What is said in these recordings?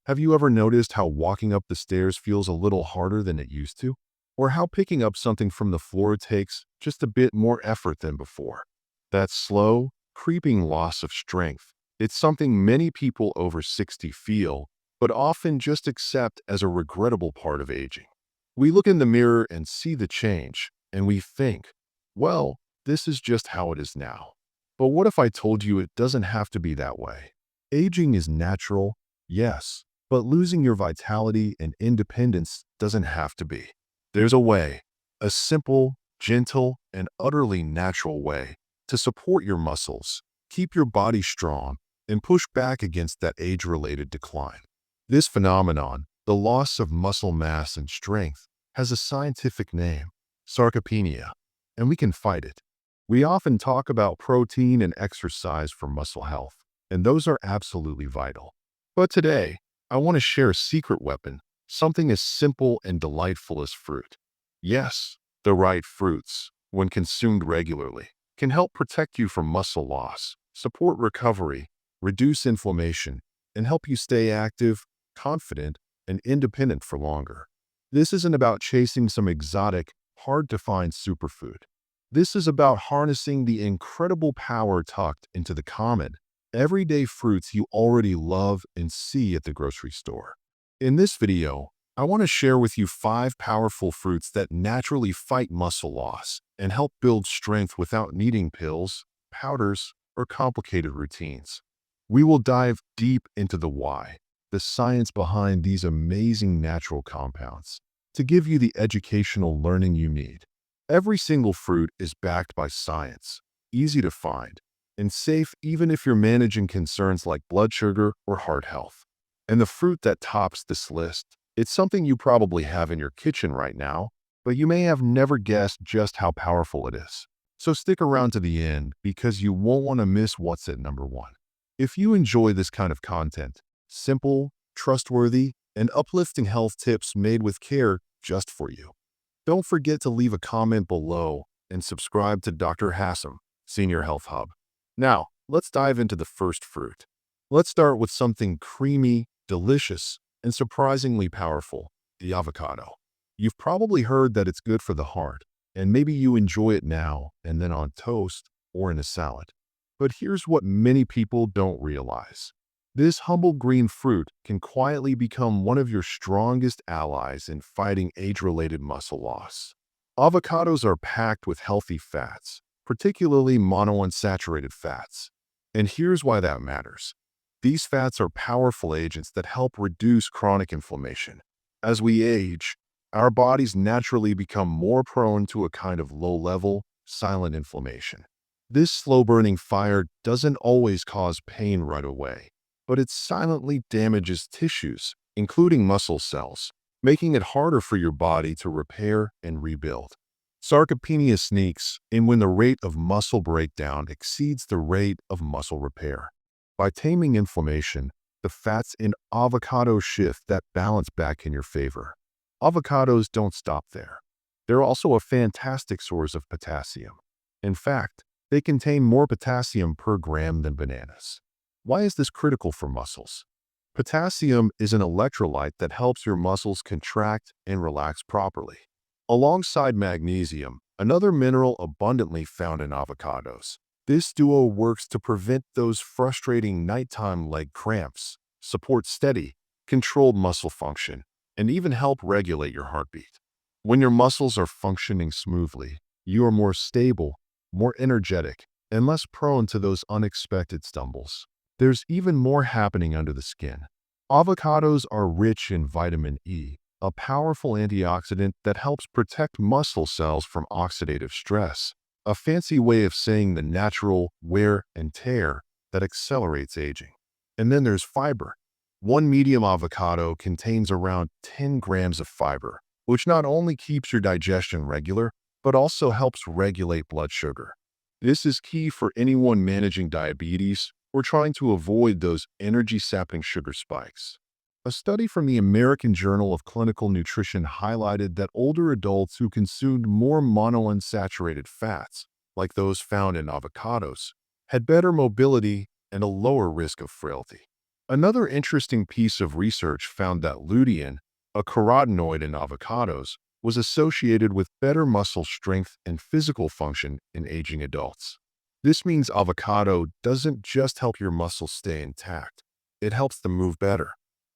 Have you ever noticed how walking up the stairs feels a little harder than it used to? Or how picking up something from the floor takes just a bit more effort than before? That slow, creeping loss of strength, it's something many people over 60 feel, but often just accept as a regrettable part of aging. We look in the mirror and see the change, and we think, well, this is just how it is now. But what if I told you it doesn't have to be that way? Aging is natural, yes, but losing your vitality and independence doesn't have to be. There's a way, a simple, gentle, and utterly natural way to support your muscles, keep your body strong, and push back against that age-related decline. This phenomenon, the loss of muscle mass and strength, has a scientific name, sarcopenia, and we can fight it. We often talk about protein and exercise for muscle health, and those are absolutely vital. But today, I want to share a secret weapon, something as simple and delightful as fruit. Yes, the right fruits, when consumed regularly, can help protect you from muscle loss, support recovery, reduce inflammation, and help you stay active, confident, and independent for longer. This isn't about chasing some exotic, hard-to-find superfood. This is about harnessing the incredible power tucked into the common, everyday fruits you already love and see at the grocery store. In this video, I want to share with you 5 powerful fruits that naturally fight muscle loss and help build strength without needing pills, powders, or complicated routines. We will dive deep into the why, the science behind these amazing natural compounds, to give you the educational learning you need. Every single fruit is backed by science, easy to find, and safe even if you're managing concerns like blood sugar or heart health. And the fruit that tops this list, it's something you probably have in your kitchen right now, but you may have never guessed just how powerful it is. So stick around to the end because you won't want to miss what's at number 1. If you enjoy this kind of content, simple, trustworthy, and uplifting health tips made with care just for you, don't forget to leave a comment below and subscribe to Dr. Hassam-Senior Health Hub. Now, let's dive into the first fruit. Let's start with something creamy, delicious, and surprisingly powerful, the avocado. You've probably heard that it's good for the heart, and maybe you enjoy it now and then on toast or in a salad. But here's what many people don't realize. This humble green fruit can quietly become one of your strongest allies in fighting age-related muscle loss. Avocados are packed with healthy fats, particularly monounsaturated fats. And here's why that matters. These fats are powerful agents that help reduce chronic inflammation. As we age, our bodies naturally become more prone to a kind of low-level, silent inflammation. This slow-burning fire doesn't always cause pain right away, but it silently damages tissues, including muscle cells, making it harder for your body to repair and rebuild. Sarcopenia sneaks in when the rate of muscle breakdown exceeds the rate of muscle repair. By taming inflammation, the fats in avocados shift that balance back in your favor. Avocados don't stop there. They're also a fantastic source of potassium. In fact, they contain more potassium per gram than bananas. Why is this critical for muscles? Potassium is an electrolyte that helps your muscles contract and relax properly. Alongside magnesium, another mineral abundantly found in avocados, this duo works to prevent those frustrating nighttime leg cramps, support steady, controlled muscle function, and even help regulate your heartbeat. When your muscles are functioning smoothly, you are more stable, more energetic, and less prone to those unexpected stumbles. There's even more happening under the skin. Avocados are rich in vitamin E, a powerful antioxidant that helps protect muscle cells from oxidative stress, a fancy way of saying the natural wear and tear that accelerates aging. And then there's fiber. One medium avocado contains around 10 grams of fiber, which not only keeps your digestion regular, but also helps regulate blood sugar. This is key for anyone managing diabetes or trying to avoid those energy-sapping sugar spikes. A study from the American Journal of Clinical Nutrition highlighted that older adults who consumed more monounsaturated fats, like those found in avocados, had better mobility and a lower risk of frailty. Another interesting piece of research found that lutein, a carotenoid in avocados, was associated with better muscle strength and physical function in aging adults. This means avocado doesn't just help your muscles stay intact, it helps them move better.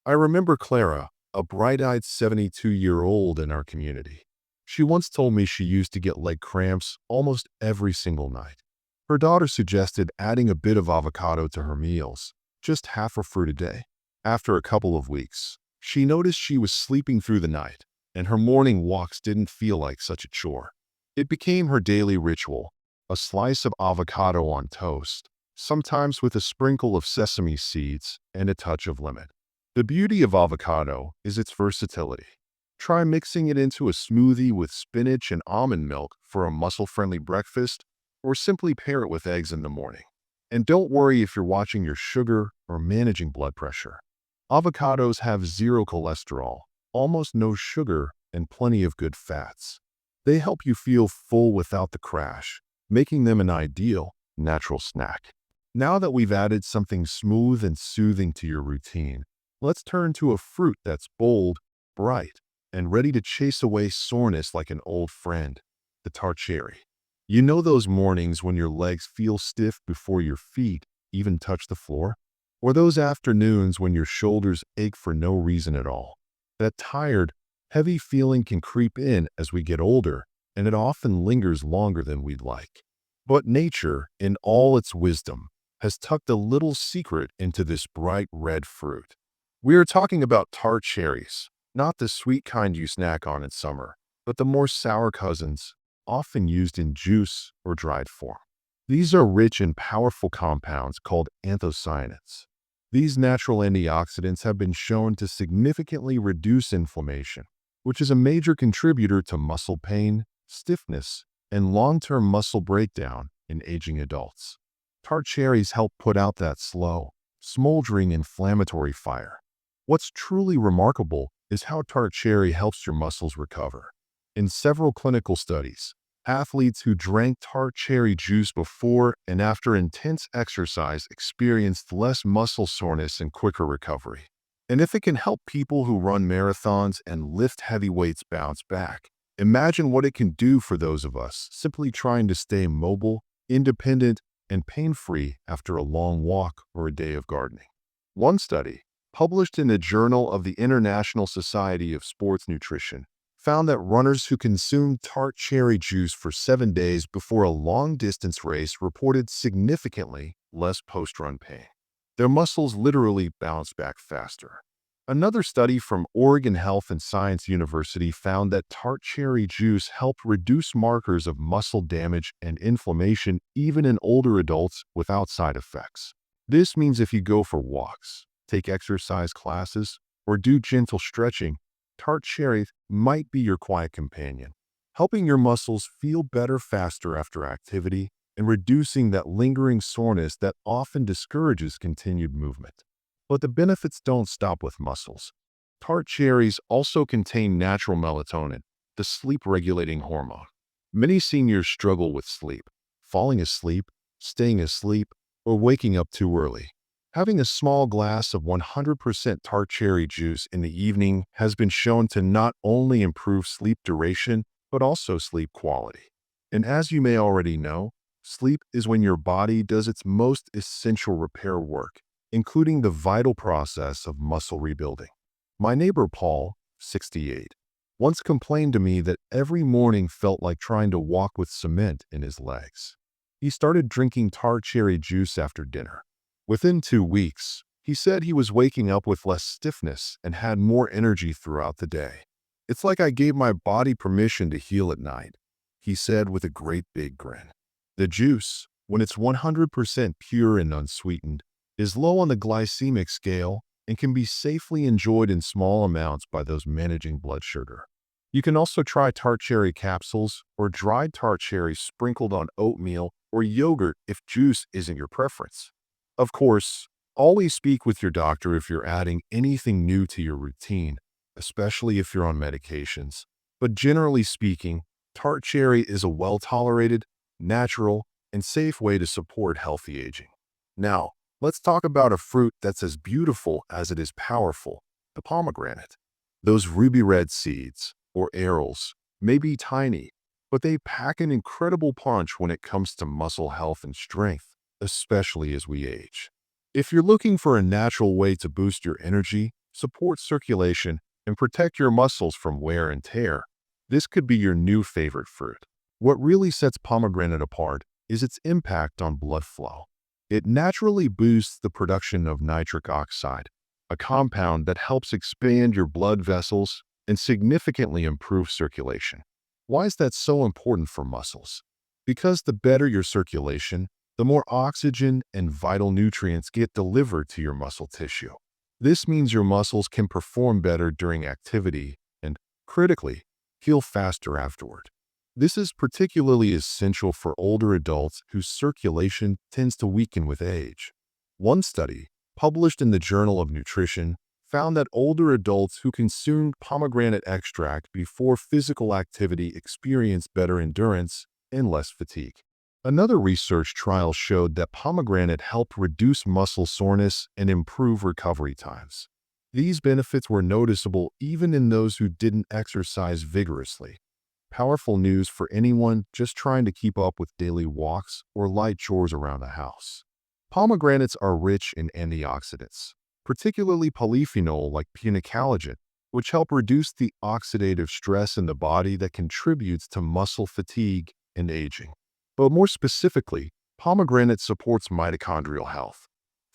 I remember Clara, a bright-eyed 72-year-old in our community. She once told me she used to get leg cramps almost every single night. Her daughter suggested adding a bit of avocado to her meals, just half a fruit a day. After a couple of weeks, she noticed she was sleeping through the night, and her morning walks didn't feel like such a chore. It became her daily ritual, a slice of avocado on toast, sometimes with a sprinkle of sesame seeds and a touch of lemon. The beauty of avocado is its versatility. Try mixing it into a smoothie with spinach and almond milk for a muscle-friendly breakfast, or simply pair it with eggs in the morning. And don't worry if you're watching your sugar or managing blood pressure. Avocados have zero cholesterol, almost no sugar, and plenty of good fats. They help you feel full without the crash, making them an ideal, natural snack. Now that we've added something smooth and soothing to your routine, let's turn to a fruit that's bold, bright, and ready to chase away soreness like an old friend, the tart cherry. You know those mornings when your legs feel stiff before your feet even touch the floor? Or those afternoons when your shoulders ache for no reason at all? That tired, heavy feeling can creep in as we get older, and it often lingers longer than we'd like. But nature, in all its wisdom, has tucked a little secret into this bright red fruit. We are talking about tart cherries, not the sweet kind you snack on in summer, but the more sour cousins, often used in juice or dried form. These are rich and powerful compounds called anthocyanins. These natural antioxidants have been shown to significantly reduce inflammation, which is a major contributor to muscle pain, stiffness, and long-term muscle breakdown in aging adults. Tart cherries help put out that slow, smoldering inflammatory fire. What's truly remarkable is how tart cherry helps your muscles recover. In several clinical studies, athletes who drank tart cherry juice before and after intense exercise experienced less muscle soreness and quicker recovery. And if it can help people who run marathons and lift heavy weights bounce back, imagine what it can do for those of us simply trying to stay mobile, independent, and pain-free after a long walk or a day of gardening. One study, published in the Journal of the International Society of Sports Nutrition, found that runners who consumed tart cherry juice for 7 days before a long-distance race reported significantly less post-run pain. Their muscles literally bounced back faster. Another study from Oregon Health and Science University found that tart cherry juice helped reduce markers of muscle damage and inflammation even in older adults without side effects. This means if you go for walks, take exercise classes, or do gentle stretching, tart cherry might be your quiet companion, helping your muscles feel better faster after activity and reducing that lingering soreness that often discourages continued movement. But the benefits don't stop with muscles. Tart cherries also contain natural melatonin, the sleep-regulating hormone. Many seniors struggle with sleep, falling asleep, staying asleep, or waking up too early. Having a small glass of 100% tart cherry juice in the evening has been shown to not only improve sleep duration, but also sleep quality. And as you may already know, sleep is when your body does its most essential repair work, including the vital process of muscle rebuilding. My neighbor Paul, 68, once complained to me that every morning felt like trying to walk with cement in his legs. He started drinking tart cherry juice after dinner. Within 2 weeks, he said he was waking up with less stiffness and had more energy throughout the day. "It's like I gave my body permission to heal at night," he said with a great big grin. The juice, when it's 100% pure and unsweetened, is low on the glycemic scale and can be safely enjoyed in small amounts by those managing blood sugar. You can also try tart cherry capsules or dried tart cherries sprinkled on oatmeal or yogurt if juice isn't your preference. Of course, always speak with your doctor if you're adding anything new to your routine, especially if you're on medications. But generally speaking, tart cherry is a well-tolerated, natural, and safe way to support healthy aging. Now, Let's talk about a fruit that's as beautiful as it is powerful, the pomegranate. Those ruby red seeds, or arils, may be tiny, but they pack an incredible punch when it comes to muscle health and strength, especially as we age. If you're looking for a natural way to boost your energy, support circulation, and protect your muscles from wear and tear, this could be your new favorite fruit. What really sets pomegranate apart is its impact on blood flow. It naturally boosts the production of nitric oxide, a compound that helps expand your blood vessels and significantly improve circulation. Why is that so important for muscles? Because the better your circulation, the more oxygen and vital nutrients get delivered to your muscle tissue. This means your muscles can perform better during activity and, critically, heal faster afterward. This is particularly essential for older adults whose circulation tends to weaken with age. One study, published in the Journal of Nutrition, found that older adults who consumed pomegranate extract before physical activity experienced better endurance and less fatigue. Another research trial showed that pomegranate helped reduce muscle soreness and improve recovery times. These benefits were noticeable even in those who didn't exercise vigorously. Powerful news for anyone just trying to keep up with daily walks or light chores around the house. Pomegranates are rich in antioxidants, particularly polyphenol like phenolphthalein, which help reduce the oxidative stress in the body that contributes to muscle fatigue and aging. But more specifically, pomegranate supports mitochondrial health.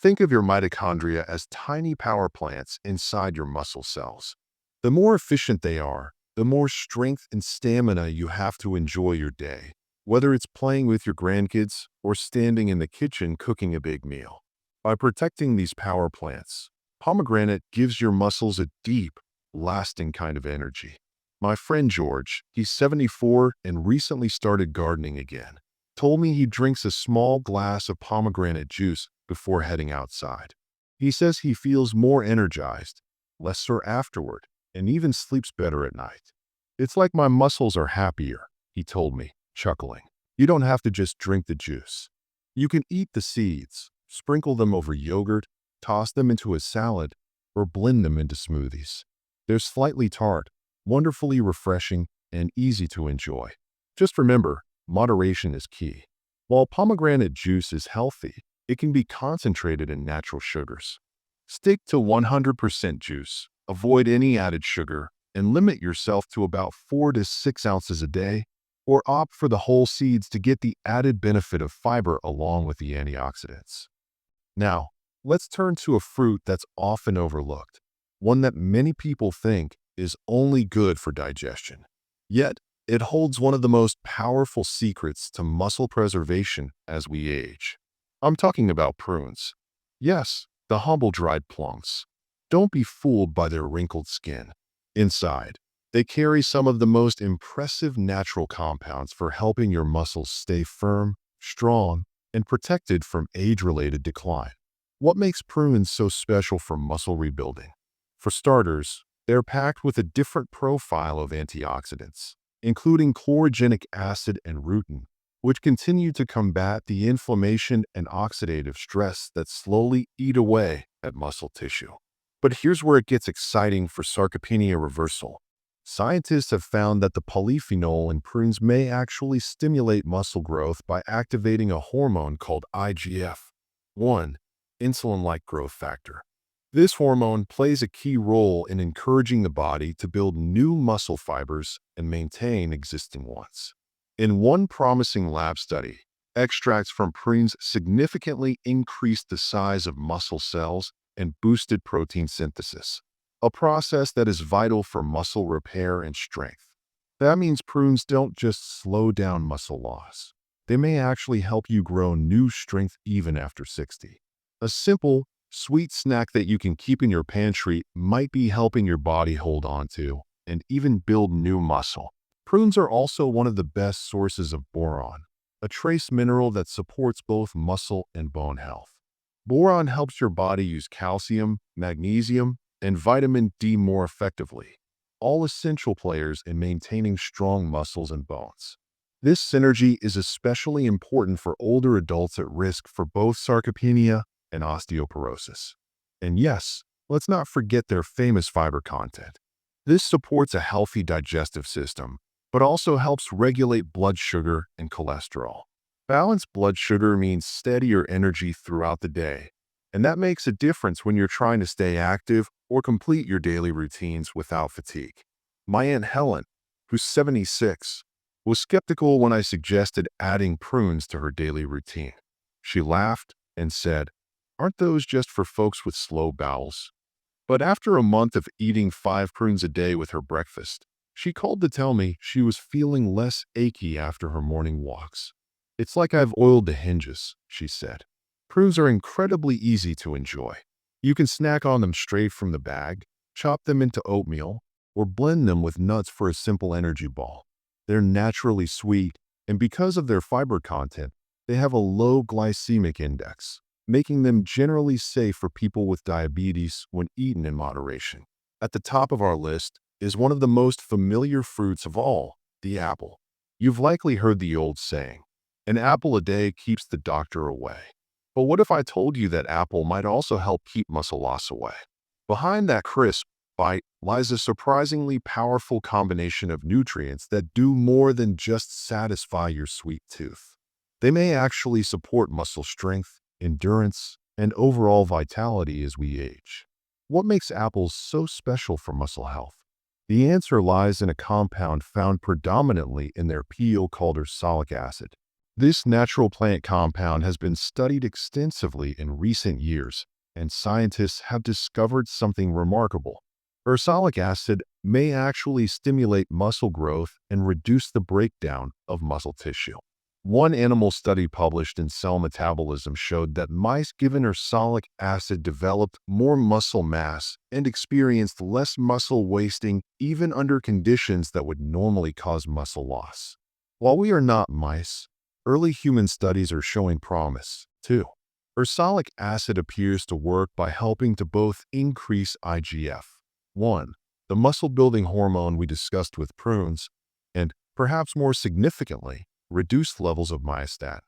Think of your mitochondria as tiny power plants inside your muscle cells. The more efficient they are, the more strength and stamina you have to enjoy your day, whether it's playing with your grandkids or standing in the kitchen cooking a big meal. By protecting these power plants, pomegranate gives your muscles a deep, lasting kind of energy. My friend George, he's 74 and recently started gardening again, told me he drinks a small glass of pomegranate juice before heading outside. He says he feels more energized, less sore afterward, and even sleeps better at night. It's like my muscles are happier, he told me, chuckling. You don't have to just drink the juice. You can eat the seeds, sprinkle them over yogurt, toss them into a salad, or blend them into smoothies. They're slightly tart, wonderfully refreshing, and easy to enjoy. Just remember, moderation is key. While pomegranate juice is healthy, it can be concentrated in natural sugars. Stick to 100% juice. Avoid any added sugar and limit yourself to about 4 to 6 ounces a day, or opt for the whole seeds to get the added benefit of fiber along with the antioxidants. Now, let's turn to a fruit that's often overlooked, one that many people think is only good for digestion. Yet, it holds one of the most powerful secrets to muscle preservation as we age. I'm talking about prunes. Yes, the humble dried plums. Don't be fooled by their wrinkled skin. Inside, they carry some of the most impressive natural compounds for helping your muscles stay firm, strong, and protected from age-related decline. What makes prunes so special for muscle rebuilding? For starters, they're packed with a different profile of antioxidants, including chlorogenic acid and rutin, which continue to combat the inflammation and oxidative stress that slowly eat away at muscle tissue. But here's where it gets exciting for sarcopenia reversal. Scientists have found that the polyphenol in prunes may actually stimulate muscle growth by activating a hormone called IGF-1, insulin-like growth factor. This hormone plays a key role in encouraging the body to build new muscle fibers and maintain existing ones. In one promising lab study, extracts from prunes significantly increased the size of muscle cells and boosted protein synthesis, a process that is vital for muscle repair and strength. That means prunes don't just slow down muscle loss. They may actually help you grow new strength even after 60. A simple, sweet snack that you can keep in your pantry might be helping your body hold on to and even build new muscle. Prunes are also one of the best sources of boron, a trace mineral that supports both muscle and bone health. Boron helps your body use calcium, magnesium, and vitamin D more effectively, all essential players in maintaining strong muscles and bones. This synergy is especially important for older adults at risk for both sarcopenia and osteoporosis. And yes, let's not forget their famous fiber content. This supports a healthy digestive system, but also helps regulate blood sugar and cholesterol. Balanced blood sugar means steadier energy throughout the day, and that makes a difference when you're trying to stay active or complete your daily routines without fatigue. My Aunt Helen, who's 76, was skeptical when I suggested adding prunes to her daily routine. She laughed and said, "Aren't those just for folks with slow bowels?" But after a month of eating 5 prunes a day with her breakfast, she called to tell me she was feeling less achy after her morning walks. "It's like I've oiled the hinges," she said. Prunes are incredibly easy to enjoy. You can snack on them straight from the bag, chop them into oatmeal, or blend them with nuts for a simple energy ball. They're naturally sweet, and because of their fiber content, they have a low glycemic index, making them generally safe for people with diabetes when eaten in moderation. At the top of our list is one of the most familiar fruits of all, the apple. You've likely heard the old saying, "An apple a day keeps the doctor away." But what if I told you that apple might also help keep muscle loss away? Behind that crisp bite lies a surprisingly powerful combination of nutrients that do more than just satisfy your sweet tooth. They may actually support muscle strength, endurance, and overall vitality as we age. What makes apples so special for muscle health? The answer lies in a compound found predominantly in their peel called ursolic acid. This natural plant compound has been studied extensively in recent years, and scientists have discovered something remarkable. Ursolic acid may actually stimulate muscle growth and reduce the breakdown of muscle tissue. One animal study published in Cell Metabolism showed that mice given ursolic acid developed more muscle mass and experienced less muscle wasting even under conditions that would normally cause muscle loss. While we are not mice, early human studies are showing promise, too. Ursolic acid appears to work by helping to both increase IGF-1, the muscle-building hormone we discussed with prunes, and, perhaps more significantly, reduce levels of myostatin.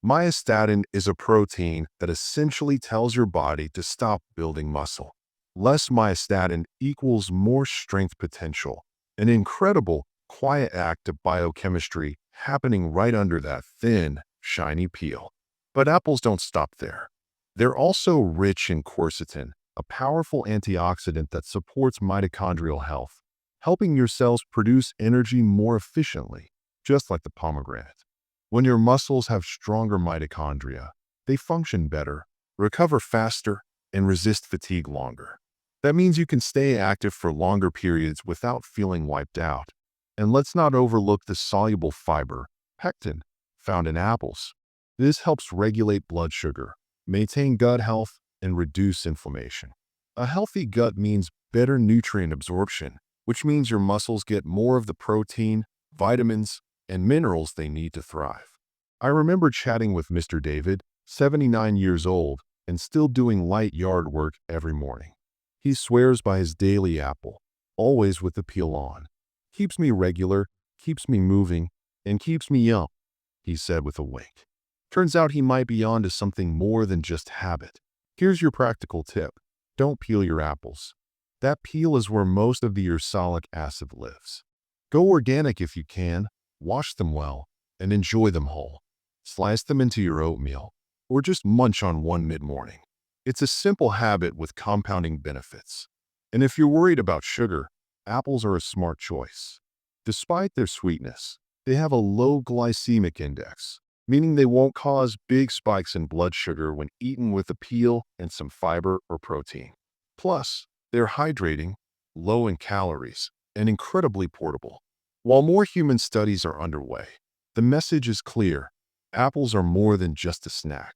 Myostatin is a protein that essentially tells your body to stop building muscle. Less myostatin equals more strength potential, an incredible, quiet act of biochemistry happening right under that thin, shiny peel. But apples don't stop there. They're also rich in quercetin, a powerful antioxidant that supports mitochondrial health, helping your cells produce energy more efficiently, just like the pomegranate. When your muscles have stronger mitochondria, they function better, recover faster, and resist fatigue longer. That means you can stay active for longer periods without feeling wiped out. And let's not overlook the soluble fiber, pectin, found in apples. This helps regulate blood sugar, maintain gut health, and reduce inflammation. A healthy gut means better nutrient absorption, which means your muscles get more of the protein, vitamins, and minerals they need to thrive. I remember chatting with Mr. David, 79 years old, and still doing light yard work every morning. He swears by his daily apple, always with the peel on. "Keeps me regular, keeps me moving, and keeps me young," he said with a wink. Turns out he might be on to something more than just habit. Here's your practical tip. Don't peel your apples. That peel is where most of the ursolic acid lives. Go organic if you can, wash them well, and enjoy them whole. Slice them into your oatmeal, or just munch on one mid-morning. It's a simple habit with compounding benefits. And if you're worried about sugar, apples are a smart choice. Despite their sweetness, they have a low glycemic index, meaning they won't cause big spikes in blood sugar when eaten with a peel and some fiber or protein. Plus, they're hydrating, low in calories, and incredibly portable. While more human studies are underway, the message is clear. Apples are more than just a snack.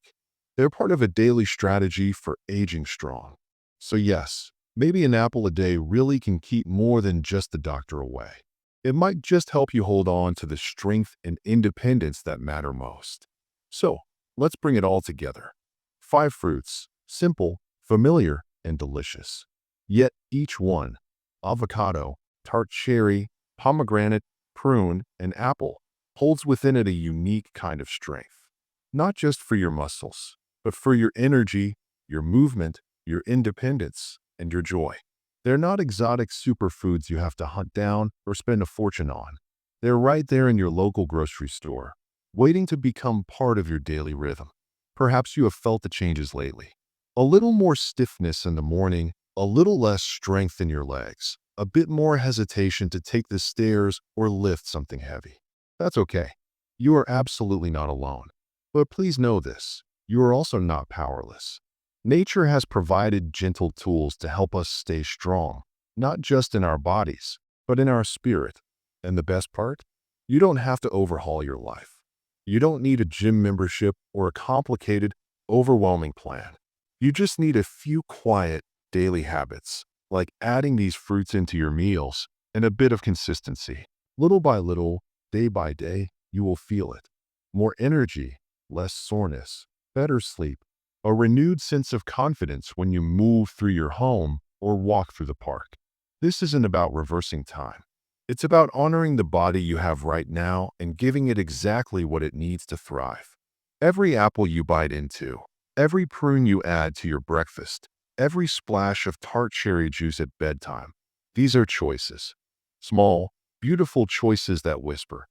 They're part of a daily strategy for aging strong. So yes, maybe an apple a day really can keep more than just the doctor away. It might just help you hold on to the strength and independence that matter most. So, let's bring it all together. 5 fruits, simple, familiar, and delicious. Yet each one, avocado, tart cherry, pomegranate, prune, and apple, holds within it a unique kind of strength. Not just for your muscles, but for your energy, your movement, your independence, and your joy. They're not exotic superfoods you have to hunt down or spend a fortune on. They're right there in your local grocery store, waiting to become part of your daily rhythm. Perhaps you have felt the changes lately. A little more stiffness in the morning, a little less strength in your legs, a bit more hesitation to take the stairs or lift something heavy. That's okay. You are absolutely not alone. But please know this, you are also not powerless. Nature has provided gentle tools to help us stay strong, not just in our bodies, but in our spirit. And the best part? You don't have to overhaul your life. You don't need a gym membership or a complicated, overwhelming plan. You just need a few quiet, daily habits, like adding these fruits into your meals and a bit of consistency. Little by little, day by day, you will feel it. More energy, less soreness, better sleep, a renewed sense of confidence when you move through your home or walk through the park. This isn't about reversing time. It's about honoring the body you have right now and giving it exactly what it needs to thrive. Every apple you bite into, every prune you add to your breakfast, every splash of tart cherry juice at bedtime, these are choices. Small, beautiful choices that whisper,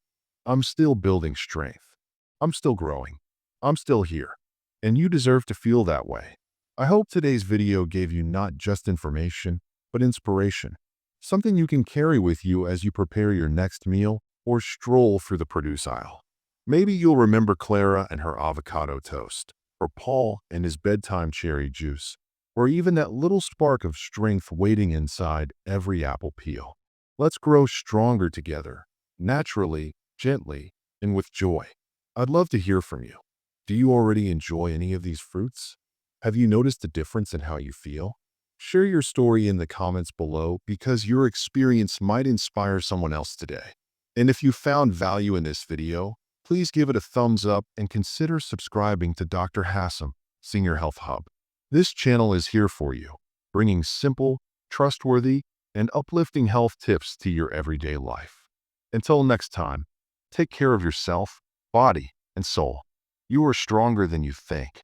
I'm still building strength. I'm still growing. I'm still here. And you deserve to feel that way. I hope today's video gave you not just information, but inspiration. Something you can carry with you as you prepare your next meal or stroll through the produce aisle. Maybe you'll remember Clara and her avocado toast, or Paul and his bedtime cherry juice, or even that little spark of strength waiting inside every apple peel. Let's grow stronger together, naturally, gently, and with joy. I'd love to hear from you. Do you already enjoy any of these fruits? Have you noticed a difference in how you feel? Share your story in the comments below because your experience might inspire someone else today. And if you found value in this video, please give it a thumbs up and consider subscribing to Dr. Hassam-Senior Health Hub. This channel is here for you, bringing simple, trustworthy, and uplifting health tips to your everyday life. Until next time, take care of yourself, body, and soul. You are stronger than you think.